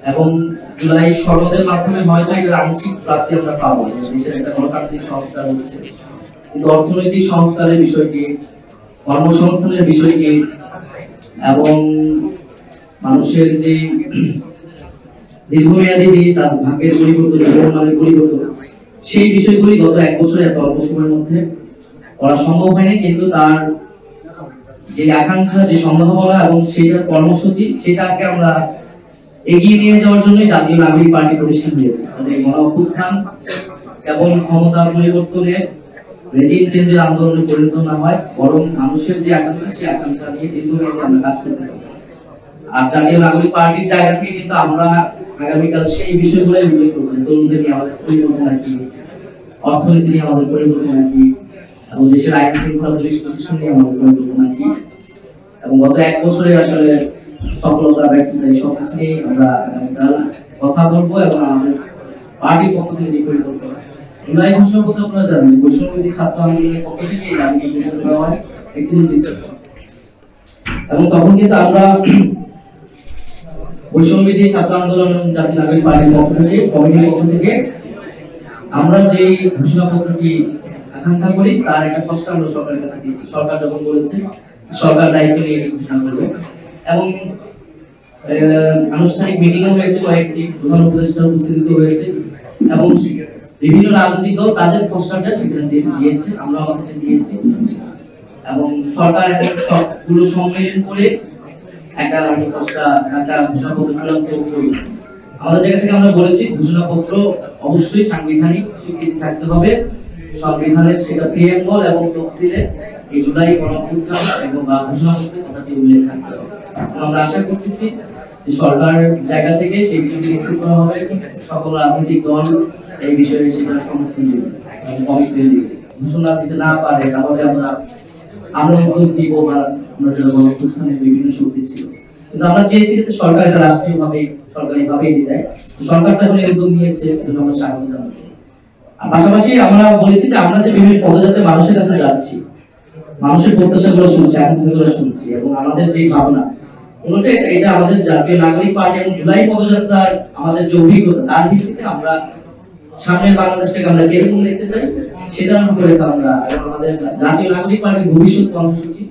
এবং জুলাই সনদের মাধ্যমে হয়তো এটার আংশিক প্রাপ্তি আমরা পাবো, দেশের একটা গণতান্ত্রিক সংস্কার হচ্ছে, কিন্তু অর্থনৈতিক সংস্কারের বিষয়টি, কর্মসংস্থানের বিষয়টি এবং মানুষের যে দীর্ঘমেয়াদী যে তার ভাগ্যের পরিবর্তন, জীবনমানের পরিবর্তন, সেই বিষয়গুলি গত এক বছরে এত অল্প সময়ের মধ্যে করা সম্ভব হয়নি। কিন্তু তার যে আকাঙ্ক্ষা, যে সম্ভাবনা এবং সেটার কর্মসূচি, সেটাকে আমরা এগিয়ে নিয়ে যাওয়ার জন্য জাতীয় নাগরিক পার্টি প্রতিষ্ঠান হয়েছে। তাদের গণ অভ্যুত্থান কেবল ক্ষমতা পরিবর্তনের, রেজিম চেঞ্জের আন্দোলনে পরিণত না হয়, বরং মানুষের যে আকাঙ্ক্ষা, সেই আকাঙ্ক্ষা নিয়ে দীর্ঘমেয়াদী আমরা কাজ করতে পারি। আর জাতীয় নাগরিক পার্টির জায়গা থেকে কিন্তু আমরা আগামীকাল সেই বিষয়গুলোই উল্লেখ করবো যে তরুণদের নিয়ে আমাদের পরিকল্পনা কি, অর্থনীতি নিয়ে আমাদের পরিকল্পনা কি, এবং দেশের আইন শৃঙ্খলা প্রতিষ্ঠান নিয়ে আমাদের পরিকল্পনা কি, এবং গত এক বছরে আসলে সফলতা, ব্যর্থতা এই সব কিছু নিয়ে আমরা আগামীকাল কথা বলবো। এবং আমাদের পার্টির পক্ষ থেকে যে পরিকল্পনা, জুলাই ঘোষণাপত্র আপনারা জানেন, বৈষম্যবিরোধী ছাত্র আন্দোলনের পক্ষ থেকে এই দাবি দেওয়া হয় 31 ডিসেম্বর। এবং তখন কিন্তু আমরা বৈষম্যবিরোধী ছাত্র আন্দোলন জাতীয় নাগরিক পার্টির পক্ষ থেকে, কমিটির পক্ষ থেকে আমরা যে ঘোষণাপত্রটি আকাঙ্ক্ষা করি তার একটা প্রস্তাব আমরা সরকারের কাছে দিয়েছি। সরকার যখন বলেছে সরকার দায়িত্ব নিয়ে এটি ঘোষণা করবে, এবং আনুষ্ঠানিক মিটিংও হয়েছে, কয়েকটি প্রধান উপদেষ্টার উপস্থিতিতে হয়েছে, এবং বিভিন্ন রাজনৈতিক দল তাদের প্রস্তাবটা সেখানে দিয়েছে, আমরা আমাদের দিয়েছি, এবং সরকার এখন সবগুলো সম্মেলন করে একটা ঘোষণাপত্র চূড়ান্ত করবে। আমাদের জায়গা থেকে আমরা বলেছি ঘোষণাপত্র অবশ্যই সাংবিধানিক স্বীকৃতি থাকতে হবে, সংবিধানের সেটা প্রিএম্বল এবং তফসিলে এই জুলাই গণঅভ্যুত্থান এবং ঘোষণাপত্রের কথাটি উল্লেখ থাকতে হবে। আমরা আশা করতেছি যে সরকার জায়গা থেকে সেই বিষয়টি নিশ্চিত করা হবে, সকল রাজনৈতিক দল এই বিষয়ে সেটা সমর্থন দেবে এবং কমিটমেন্ট দেবে। ঘোষণা দিতে না পারে তাহলে আমরা উদ্যোগ দিব, বা আমরা যারা গণঅভ্যুত্থানের বিভিন্ন শক্তি ছিল, কিন্তু আমরা চেয়েছি যাতে সরকার এটা রাষ্ট্রীয়ভাবে সরকারিভাবে এনে দেয়। সরকারটা এখন উদ্যোগ নিয়েছে, এজন্য আমরা স্বাগত জানাচ্ছি। আর পাশাপাশি আমরা বলেছি যে আমরা যে বিভিন্ন পদযাত্রে মানুষের কাছে যাচ্ছি, মানুষের প্রত্যাশাগুলো শুনছি, আকাঙ্ক্ষাগুলো শুনছি, এবং আমাদের যে ভাবনা কোনটা এটা আমাদের জাতীয় নাগরিক পার্টি এবং জুলাই পদযাত্রার আমাদের যে অভিজ্ঞতা, তার ভিত্তিতে আমরা সামনের বাংলাদেশটাকে আমরা কিরকম দেখতে চাই সেটার উপরে আমরা, এবং আমাদের জাতীয় নাগরিক পার্টির ভবিষ্যৎ কর্মসূচি